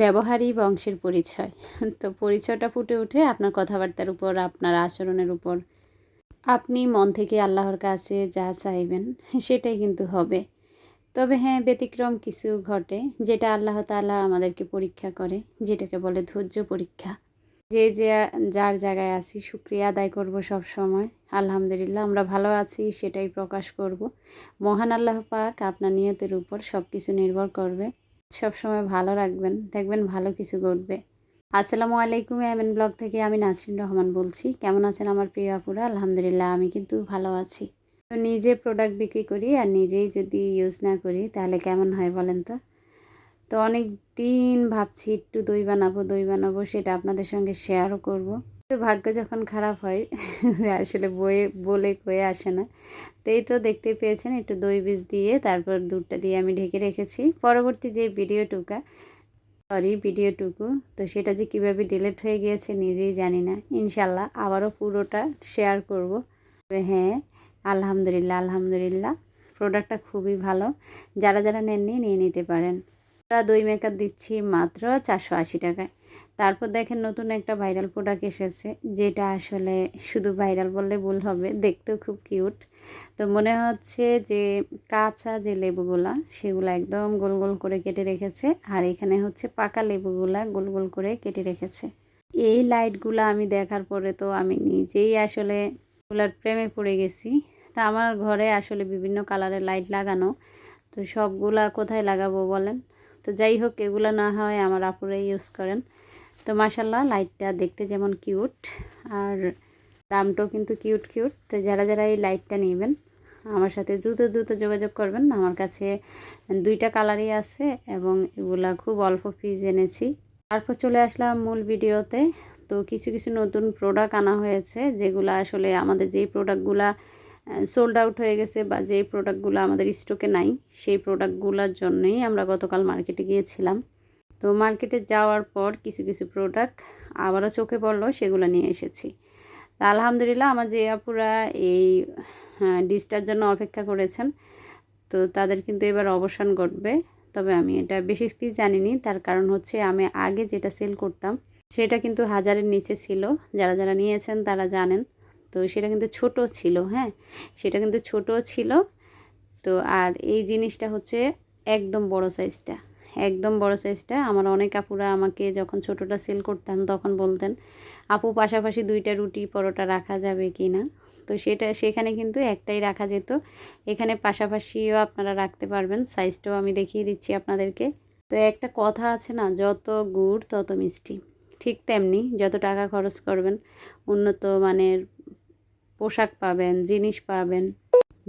ব্যবহারই বংশের পরিচয়। তো পরিচয়টা ফুটে ওঠে আপনার কথাবার্তার উপর, আপনার আচরণের উপর। আপনি মন থেকে আল্লাহর কাছে যা চাইবেন সেটাই কিন্তু হবে। তবে হ্যাঁ, ব্যতিক্রম কিছু ঘটে, যেটা আল্লাহ তাআলা আমাদেরকে পরীক্ষা করে, যেটাকে বলে ধৈর্য পরীক্ষা। যে যার জায়গায় আছি শুকরিয়া আদায় করব সব সময়। আলহামদুলিল্লাহ আমরা ভালো আছি সেটাই প্রকাশ করব। মহান আল্লাহ পাক আপনার নিয়তের উপর সব কিছু নির্ভর করবে। সবসময় ভালো রাখবেন, দেখবেন ভালো কিছু ঘটবে। আসসালামু আলাইকুম, এমএন ব্লগ থেকে আমি নাসরিন রহমান বলছি। কেমন আছেন আমার প্রিয় আপুরা? আলহামদুলিল্লাহ আমি কিন্তু ভালো আছি। তো নিজে প্রোডাক্ট বিক্রি করি আর নিজেই যদি ইউজ না করি তাহলে কেমন হয় বলেন তো? তো অনেক দিন ভাবছি একটু দই বানাবো, সেটা আপনাদের সঙ্গে শেয়ারও করব। তো ভাগ্য যখন খারাপ হয় আসলে বলে কয়ে আসে না। তো এই তো দেখতেই পেয়েছেন, একটু দই বীজ দিয়ে তারপর দুধটা দিয়ে আমি ঢেকে রেখেছি। পরবর্তী যে ভিডিওটুকু তো সেটা যে কিভাবে ডিলিট হয়ে গিয়েছে নিজেই জানি না। ইনশাল্লাহ আবারও পুরোটা শেয়ার করব। তবে হ্যাঁ, আলহামদুলিল্লাহ প্রোডাক্টটা খুবই ভালো। যারা নেননি নিয়ে নিতে পারেন। আমরা দই মেকার দিচ্ছি মাত্র 480 টাকায়। তারপর দেখেন নতুন একটা ভাইরাল প্রোডাক্ট এসেছে, যেটা আসলে শুধু ভাইরাল বললে ভুল হবে, দেখতেও খুব কিউট। তো মনে হচ্ছে যে কাঁচা যে লেবুগুলা সেগুলো একদম গোল গোল করে কেটে রেখেছে, আর এখানে হচ্ছে পাকা লেবুগুলা গোল গোল করে কেটে রেখেছে। এই লাইটগুলো আমি দেখার পরে তো আমি নিজেই আসলে এগুলার প্রেমে পড়ে গেছি। তা আমার ঘরে আসলে বিভিন্ন কালারের লাইট লাগানো, তো সবগুলা কোথায় লাগাবো বলেন? তো যাই হোক, এগুলো না হয় আমার আপুরাই ইউজ করেন। তো মাশাল্লাহ লাইটটা দেখতে যেমন কিউট, আর দামটাও কিন্তু কিউট। তো যারা এই লাইটটা নেবেন আমার সাথে দ্রুত যোগাযোগ করবেন। আমার কাছে 2টা কালারই আছে এবং এগুলা খুব অল্প পিস এনেছি। তারপর চলে আসলাম মূল ভিডিওতে। তো কিছু নতুন প্রোডাক্ট আনা হয়েছে, যেগুলো আসলে আমাদের যেই প্রোডাক্টগুলা সোল্ড আউট হয়ে গেছে বা যেই প্রোডাক্টগুলো আমাদের স্টকে নাই, সেই প্রোডাক্টগুলোর জন্যই আমরা গতকাল মার্কেটে গিয়েছিলাম। তো মার্কেটে যাওয়ার পর কিছু প্রোডাক্ট আবারও চোখে পড়লো, সেগুলো নিয়ে এসেছি। তা আলহামদুলিল্লাহ আমার যে আপুরা এই ডিশটার জন্য অপেক্ষা করেছেন, তো তাদের কিন্তু এবার অবসান ঘটবে। তবে আমি এটা বেশি পিস জানিনি, তার কারণ হচ্ছে আমি আগে যেটা সেল করতাম সেটা কিন্তু 1000-এর নিচে ছিল। যারা নিয়েছেন তারা জানেন। তো সেটা কিন্তু ছোট ছিল, হ্যাঁ সেটা কিন্তু ছোট ছিল। তো আর এই জিনিসটা হচ্ছে একদম বড় সাইজটা। আমার অনেক আপুরা আমাকে যখন ছোটটা সেল করতাম তখন বলতেন, আপু পাশাপাশি 2টা রুটি পরোটা রাখা যাবে কি না? তো সেখানে কিন্তু একটাই রাখা যেত। এখানে পাশাপাশিও আপনারা রাখতে পারবেন। সাইজটাও আমি দেখিয়ে দিচ্ছি আপনাদেরকে। তো একটা কথা আছে না, যত গুড় তত মিষ্টি। ঠিক তেমনি যত টাকা খরচ করবেন উন্নত মানের পোশাক পাবেন, জিনিস পাবেন,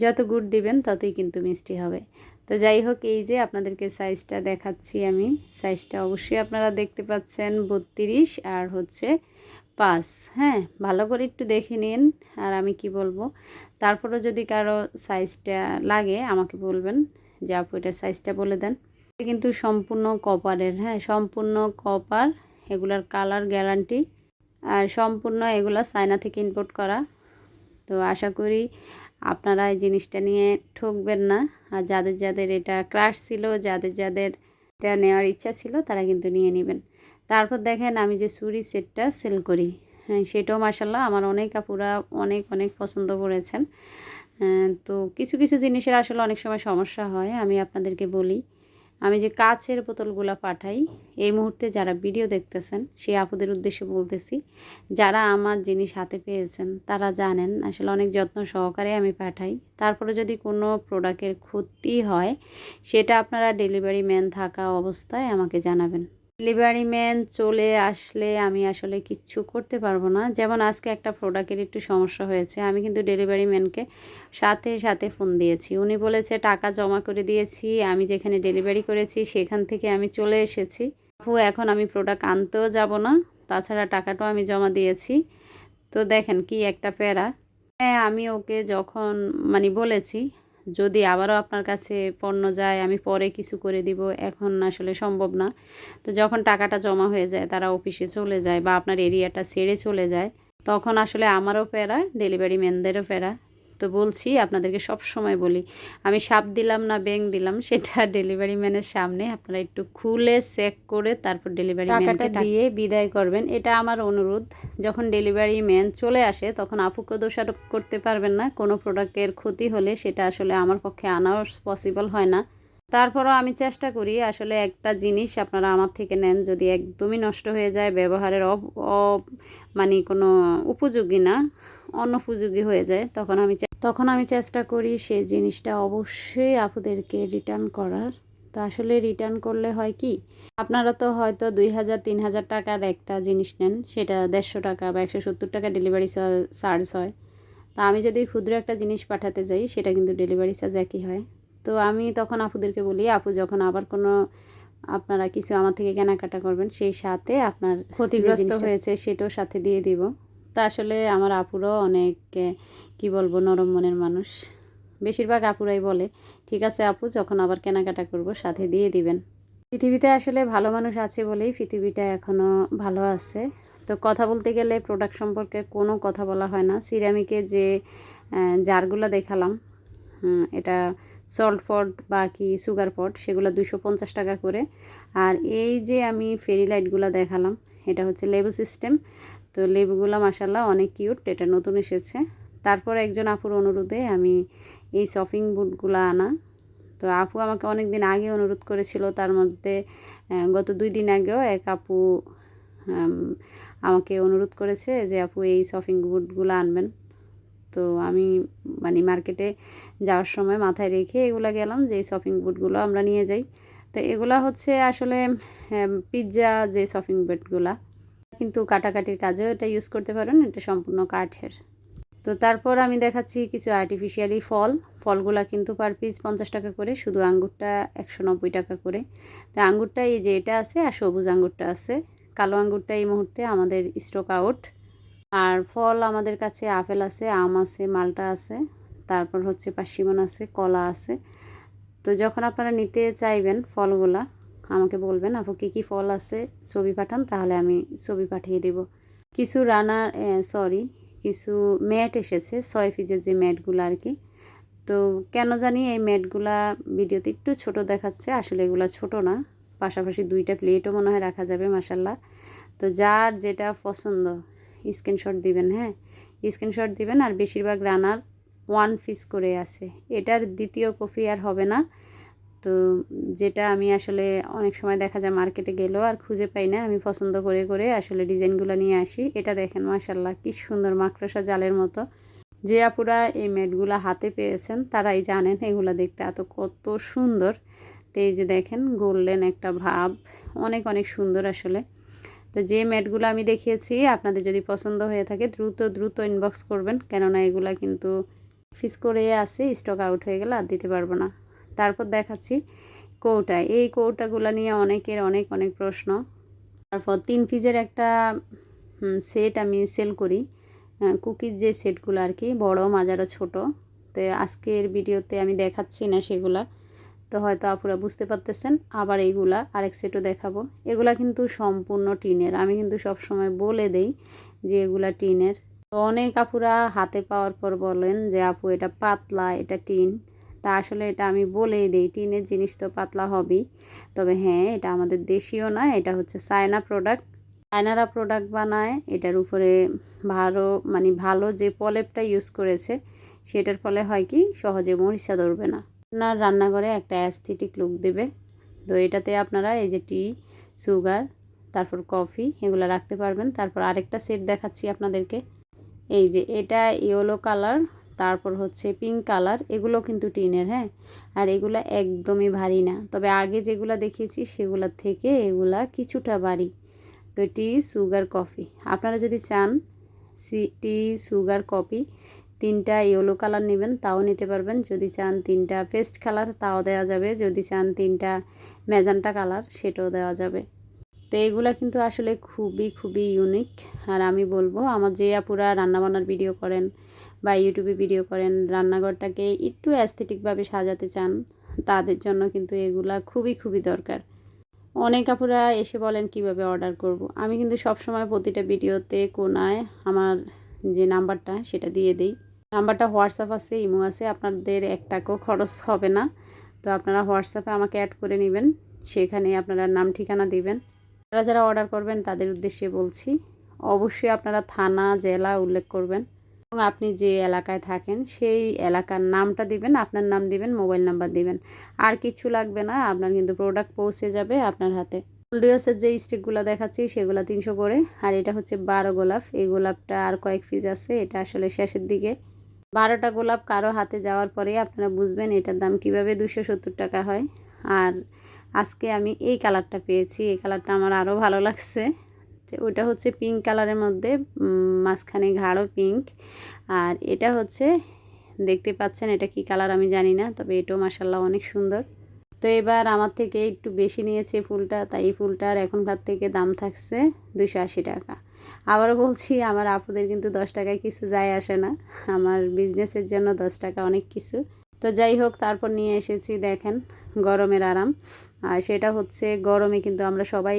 যত গুড় দিবেন ততই কিন্তু মিষ্টি হবে। তো যাই হোক, এই যে আপনাদেরকে সাইজটা দেখাচ্ছি আমি। সাইজটা অবশ্যই আপনারা দেখতে পাচ্ছেন 32 আর হচ্ছে 5। হ্যাঁ, ভালো করে একটু দেখে নিন। আর আমি কি বলবো, তারপরেও যদি কারো সাইজটা লাগে আমাকে বলবেন যে আপু এটার সাইজটা বলে দেন। এটা কিন্তু সম্পূর্ণ কপারের, হ্যাঁ সম্পূর্ণ কপার। এগুলার কালার গ্যারান্টি, আর সম্পূর্ণ এগুলা চায়না থেকে ইম্পোর্ট করা। তো আশা করি আপনারা এই জিনিসটা নিয়ে ঠকবেন না। আর যাদের এটা ক্রাশ ছিল, যাদের এটা নেওয়ার ইচ্ছা ছিল তারা কিন্তু নিয়ে নেবেন। তারপর দেখেন আমি যে চুড়ি সেটটা সেল করি, হ্যাঁ সেটাও মাশাল্লাহ আমার অনেক আপুরা অনেক পছন্দ করেছেন। তো কিছু জিনিসের আসলে অনেক সময় সমস্যা হয়, আমি আপনাদেরকে বলি। আমি যে কাচের বোতলগুলো পাঠাই, এই মুহূর্তে যারা ভিডিও দেখতেছেন সেই আপুদের উদ্দেশ্যে বলতেছি, যারা আমার জিনিস হাতে পেয়েছেন তারা জানেন আসলে অনেক যত্ন সহকারে আমি পাঠাই। তারপরে যদি কোনো প্রোডাক্টের ক্ষতি হয় সেটা আপনারা ডেলিভারি ম্যান থাকা অবস্থায় আমাকে জানাবেন। ডেলিভারি ম্যান চলে আসলে আমি আসলে কিচ্ছু করতে পারবো না। যেমন আজকে একটা প্রোডাক্টের একটু সমস্যা হয়েছে, আমি কিন্তু ডেলিভারি ম্যানকে সাথে ফোন দিয়েছি। উনি বলেছে টাকা জমা করে দিয়েছি, আমি যেখানে ডেলিভারি করেছি সেখান থেকে আমি চলে এসেছি আপু, এখন আমি প্রোডাক্ট আনতেও যাব না, তাছাড়া টাকাটাও আমি জমা দিয়েছি। তো দেখেন কি একটা প্যারা। হ্যাঁ, আমি ওকে যখন বলেছি যদি আবারও আপনার কাছে পণ্য যায় আমি পরে কিছু করে দিব, এখন আসলে সম্ভব না। তো যখন টাকাটা জমা হয়ে যায়, তারা অফিসে চলে যায় বা আপনার এরিয়াটা ছেড়ে চলে যায়, তখন আসলে আমারও প্যারা, ডেলিভারি ম্যানদেরও প্যারা। তো তো বলছি আপনাদেরকে সব সময় বলি, আমি সাপ দিলাম না ব্যাঙ দিলাম সেটা ডেলিভারি ম্যানের সামনে আপনারা একটু খুলে চেক করে তারপর ডেলিভারি ম্যানকে দিয়ে বিদায় করবেন, এটা আমার অনুরোধ। যখন ডেলিভারি ম্যান চলে আসে তখন আপুকে দোষারোপ করতে পারবেন না। কোনো প্রোডাক্টের ক্ষতি হলে সেটা আসলে আমার পক্ষে আনাও পসিবল হয় না। তারপরও আমি চেষ্টা করি, আসলে একটা জিনিস আপনারা আমার থেকে নেন, যদি একদমই নষ্ট হয়ে যায়, ব্যবহারের মানে কোনো উপযোগী না, অনুপযোগী হয়ে যায়, তখন আমি চেষ্টা করি সেই জিনিসটা অবশ্যই আপুদেরকে রিটার্ন করার। তো আসলে রিটার্ন করলে হয় কি, আপনারা তো হয়তো 2000-3000 টাকার একটা জিনিস নেন, সেটা 150 টাকা বা 170 টাকা ডেলিভারি চার্জ হয়। তা আমি যদি ক্ষুদ্র একটা জিনিস পাঠাতে যাই সেটা কিন্তু ডেলিভারি চার্জ একই হয়। তো আমি তখন আপুদেরকে বলি, আপু যখন আবার কোনো আপনারা কিছু আমার থেকে কেনাকাটা করবেন সেই সাথে আপনার ক্ষতিগ্রস্ত হয়েছে সেটাও সাথে দিয়ে দিব। তা আসলে আমার আপুরাও অনেক কি বলবো নরম মনের মানুষ, বেশিরভাগ আপুরাই বলে ঠিক আছে আপু যখন আবার কেনাকাটা করব সাথে দিয়ে দিবেন। পৃথিবীতে আসলে ভালো মানুষ আছে বলেই পৃথিবীটা এখনও ভালো আছে। তো কথা বলতে গেলে প্রোডাক্ট সম্পর্কে কোনো কথা বলা হয় না। সিরামিকে যে জারগুলো দেখালাম, এটা সল্ট পট বা কি সুগার পট, সেগুলো 250 টাকা করে। আর এই যে আমি ফেরি লাইটগুলো দেখালাম, এটা হচ্ছে লেবু সিস্টেম। তো লেবুগুলো মাসাল্লাহ অনেক কিউট, এটা নতুন এসেছে। তারপর একজন আপুর অনুরোধে আমি এই শপিং বুটগুলো আনা। তো আপু আমাকে অনেক দিন আগে অনুরোধ করেছিল, তার মধ্যে গত 2 দিন আগেও এক আপু আমাকে অনুরোধ করেছে যে আপু এই শপিং বুটগুলো আনবেন। তো আমি মানে মার্কেটে যাওয়ার সময় মাথায় রেখে এগুলো গেলাম যে এই শপিং বুটগুলো আমরা নিয়ে যাই। তো এগুলা হচ্ছে আসলে পিৎজা যে শপিং বুটগুলা, কিন্তু কাটাকাটির কাজেও এটা ইউজ করতে পারেন, এটা সম্পূর্ণ কাঠের। তো তারপর আমি দেখাচ্ছি কিছু আর্টিফিশিয়ালি ফলগুলা কিন্তু পার পিস 50 টাকা করে, শুধু আঙ্গুরটা 190 টাকা করে। তো আঙ্গুরটা এই যে এটা আছে আর সবুজ আঙ্গুরটা আছে, কালো আঙ্গুরটা এই মুহূর্তে আমাদের স্টক আউট। আর ফল আমাদের কাছে আপেল আছে, আম আছে, মালটা আছে, তারপর হচ্ছে পার্সিমন আছে, কলা আছে। তো যখন আপনারা নিতে চাইবেন ফলগুলা আমাকে বলবেন আপু কী ফল আছে ছবি পাঠান, তাহলে আমি ছবি পাঠিয়ে দেব। কিছু কিছু ম্যাট এসেছে 6 পিসের যে ম্যাটগুলো আর কি। তো কেন জানি এই ম্যাটগুলা ভিডিওতে একটু ছোট দেখাচ্ছে, আসলে এগুলো ছোট না, পাশাপাশি 2টা প্লেটও মনে হয় রাখা যাবে মাশাল্লাহ। তো যার যেটা পছন্দ স্ক্রিনশট দিবেন, হ্যাঁ স্ক্রিনশট দিবেন। আর বেশিরভাগ রানার 1 পিস করে আছে, এটার দ্বিতীয় কপি আর হবে না। তো যেটা আমি আসলে অনেক সময় দেখা যায় মার্কেটে গেলেও আর খুঁজে পাই না, আমি পছন্দ করে করে আসলে ডিজাইনগুলো নিয়ে আসি। এটা দেখেন মাশাল্লাহ কি সুন্দর মাকড়সা জালের মতো। যে আপুরা এই ম্যাটগুলো হাতে পেয়েছেন তারাই জানেন এগুলো দেখতে কত সুন্দর। তো এই যে দেখেন গোল্ডেন একটা ভাব, অনেক অনেক সুন্দর আসলে। তো যে ম্যাটগুলো আমি দেখিয়েছি আপনাদের যদি পছন্দ হয়ে থাকে দ্রুত ইনবক্স করবেন, কেননা এগুলো কিন্তু ফিস করে আছে, স্টক আউট হয়ে গেলে আর দিতে পারবো না। তারপর দেখাচ্ছি কৌটা, এই কৌটাগুলো নিয়ে অনেকের অনেক অনেক প্রশ্ন। তারপর 3 পিসের একটা সেট আমি সেল করি, কুকির যে সেটগুলো আর কি, বড় মাঝারো ছোট। তো আজকের ভিডিওতে আমি দেখাচ্ছি না সেগুলা, তো হয়তো আপুরা বুঝতে পারতেছেন। আবার এইগুলা আরেক সেটও দেখাবো, এগুলা কিন্তু সম্পূর্ণ টিনের। আমি কিন্তু সব সময় বলে দেই যে এগুলা টিনের। তো অনেক আপুরা হাতে পাওয়ার পর বলেন যে আপু এটা পাতলা, এটা টিন। তা আসলে এটা আমি বলেই দিই টিনের জিনিস তো পাতলা হবেই। তবে হ্যাঁ এটা আমাদের দেশীয় না, এটা হচ্ছে চায়না প্রোডাক্ট, চায়নারা প্রোডাক্ট বানায়। এটার উপরে ভালো যে প্রলেপটা ইউজ করেছে সেটার ফলে হয় কি সহজে মরিচা ধরবে না, আপনার রান্নাঘরে একটা অ্যাস্থেটিক লুক দেবে। তো এটাতে আপনারা এই যে টি, সুগার, তারপর কফি এগুলো রাখতে পারবেন। তারপর আরেকটা সেট দেখাচ্ছি আপনাদেরকে, এই যে এটা ইয়েলো কালার, তারপর হচ্ছে পিঙ্ক কালার, এগুলো কিন্তু টিনের, হ্যাঁ। আর এগুলা একদমই ভারী না, তবে আগে যেগুলো দেখিয়েছি সেগুলোর থেকে এগুলা কিছুটা ভারী। তো টি, সুগার, কফি আপনারা যদি চান টি, সুগার, কফি 3টা ইয়েলো কালার নেবেন তাও নিতে পারবেন, যদি চান 3টা পেস্ট কালার তাও দেওয়া যাবে, যদি চান 3টা ম্যাজেন্টা কালার সেটাও দেওয়া যাবে। তো এগুলা কিন্তু আসলে খুবই ইউনিক। আর আমি বলবো আমার যে আপুরা রান্নাবান্নার ভিডিও করেন বা ইউটিউবে ভিডিও করেন, রান্নাঘরটাকে একটু অ্যাস্থেটিকভাবে সাজাতে চান, তাদের জন্য কিন্তু এগুলা খুবই দরকার। অনেক আপুরা এসে বলেন কিভাবে অর্ডার করব। আমি কিন্তু সব সময় প্রতিটা ভিডিওতে কোনায় আমার যে নাম্বারটা সেটা দিয়ে দেই, নাম্বারটা হোয়াটসঅ্যাপ আছে, ইমো আছে, আপনাদের 1 টাকাও খরচ হবে না। তো আপনারা হোয়াটসঅ্যাপে আমাকে অ্যাড করে নেবেন, সেখানে আপনারা নাম ঠিকানা দিবেন। যারা যারা অর্ডার করবেন তাদের উদ্দেশ্যে বলছি, অবশ্যই আপনারা থানা জেলা উল্লেখ করবেন এবং আপনি যে এলাকায় থাকেন সেই এলাকার নামটা দিবেন, আপনার নাম দিবেন, মোবাইল নাম্বার দিবেন। আর কিছু লাগবে না, আপনার কিন্তু প্রোডাক্ট পৌঁছে যাবে আপনার হাতে। ফুলডিওসের যে স্টিকগুলো দেখাচ্ছি সেগুলো 300 করে, আর এটা হচ্ছে 12 গোলাপ। এই গোলাপটা আর কয়েক পিস আছে, এটা আসলে শেষের দিকে। 12টা গোলাপ কারো হাতে যাওয়ার পরে আপনারা বুঝবেন এটার দাম কিভাবে 270 টাকা হয়। আর আজকে আমি এই কালারটা পেয়েছি, এই কালারটা আমার আরও ভালো লাগছে। ওইটা হচ্ছে পিঙ্ক কালারের মধ্যে, মাঝখানে গাঢ় পিঙ্ক। আর এটা হচ্ছে, দেখতে পাচ্ছেন এটা কি কালার আমি জানি না, তবে এটাও মাশাআল্লাহ অনেক সুন্দর। তো এবার আমার থেকে একটু বেশি নিয়েছে ফুলটা, তাই এই ফুলটার এখনকার থেকে দাম থাকছে 280 টাকা। আবারও বলছি, আমার আপুদের কিন্তু 10 টাকায় কিছু যায় আসে না, আমার বিজনেসের জন্য 10 টাকা অনেক কিছু। তো যাই হোক, তারপর নিয়ে এসেছি দেখেন গরমের আরাম। আর সেটা হচ্ছে গরমে কিন্তু আমরা সবাই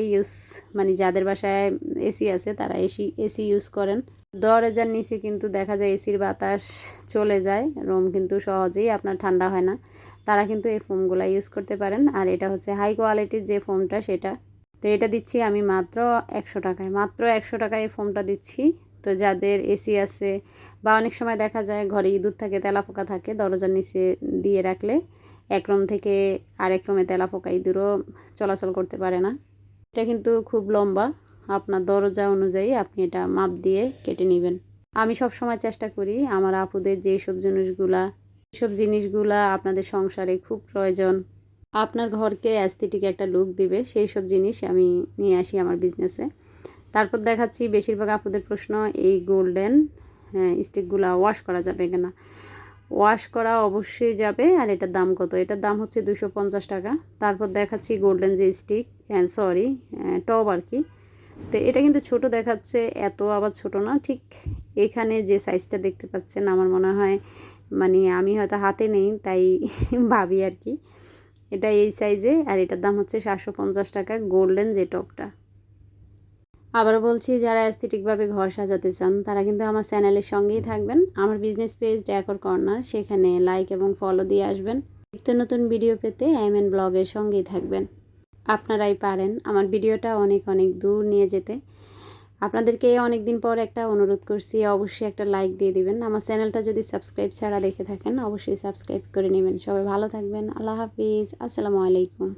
মানে যাদের বাসায় এসি আছে তারা এসি ইউজ করেন। দরজার নিচে কিন্তু দেখা যায় এসির বাতাস চলে যায়, রুম কিন্তু সহজেই আপনার ঠান্ডা হয় না। তারা কিন্তু এই ফোমগুলো ইউজ করতে পারেন। আর এটা হচ্ছে হাই কোয়ালিটির যে ফোমটা সেটা। তো এটা দিচ্ছি আমি মাত্র 100 টাকায়, মাত্র 100 টাকায় এই ফোমটা দিচ্ছি। তো যাদের এসি আছে বা অনেক সময় দেখা যায় ঘরে ইঁদুর থাকে, তেলাপোকা থাকে, দরজার নিচে দিয়ে রাখলে এক রুম থেকে আরেক রুমে তেলাপোকা ইঁদুরও চলাচল করতে পারে না। এটা কিন্তু খুব লম্বা, আপনার দরজা অনুযায়ী আপনি এটা মাপ দিয়ে কেটে নেবেন। আমি সব সময় চেষ্টা করি আমার আপুদের যেসব জিনিসগুলা আপনাদের সংসারে খুব প্রয়োজন, আপনার ঘরকে অ্যাস্থেটিক একটা লুক দিবে, সেই সব জিনিস আমি নিয়ে আসি আমার বিজনেসে। তারপর দেখাচ্ছি বেশিরভাগ আপুদের প্রশ্ন, এই গোল্ডেন স্টিকগুলা ওয়াশ করা যাবে কিনা। ওয়াশ করা অবশ্যই যাবে। আর এটার দাম কত? এটার দাম হচ্ছে 250 টাকা। তারপর দেখাচ্ছি গোল্ডেন যে স্টিক, টব আর কি। তো এটা কিন্তু ছোট দেখাচ্ছে, এত আবার ছোট না, ঠিক এখানে যে সাইজটা দেখতে পাচ্ছেন আমার মনে হয়, মানে আমি হয়তো হাতে নেই তাই ভাবি আর কি, এটা এই সাইজে। আর এটার দাম হচ্ছে 750 টাকা, গোল্ডেন যে টপটা। আবারও বলছি, যারা অ্যাস্থেটিকভাবে ঘর সাজাতে চান তারা কিন্তু আমার চ্যানেলের সঙ্গেই থাকবেন। আমার বিজনেস পেজ ডেকোর কর্নার, সেখানে লাইক এবং ফলো দিয়ে আসবেন। নিত্য নতুন ভিডিও পেতে এমএন ব্লগের সঙ্গেই থাকবেন। আপনারাই পারেন আমার ভিডিওটা অনেক অনেক দূর নিয়ে যেতে। আপনাদেরকে অনেক দিন পর একটা অনুরোধ করছি, অবশ্যই একটা লাইক দিয়ে দিবেন। আমার চ্যানেলটা যদি সাবস্ক্রাইব ছাড়া দেখে থাকেন অবশ্যই সাবস্ক্রাইব করে নেবেন। সবাই ভালো থাকবেন। আল্লাহ হাফিজ, আসসালামু আলাইকুম।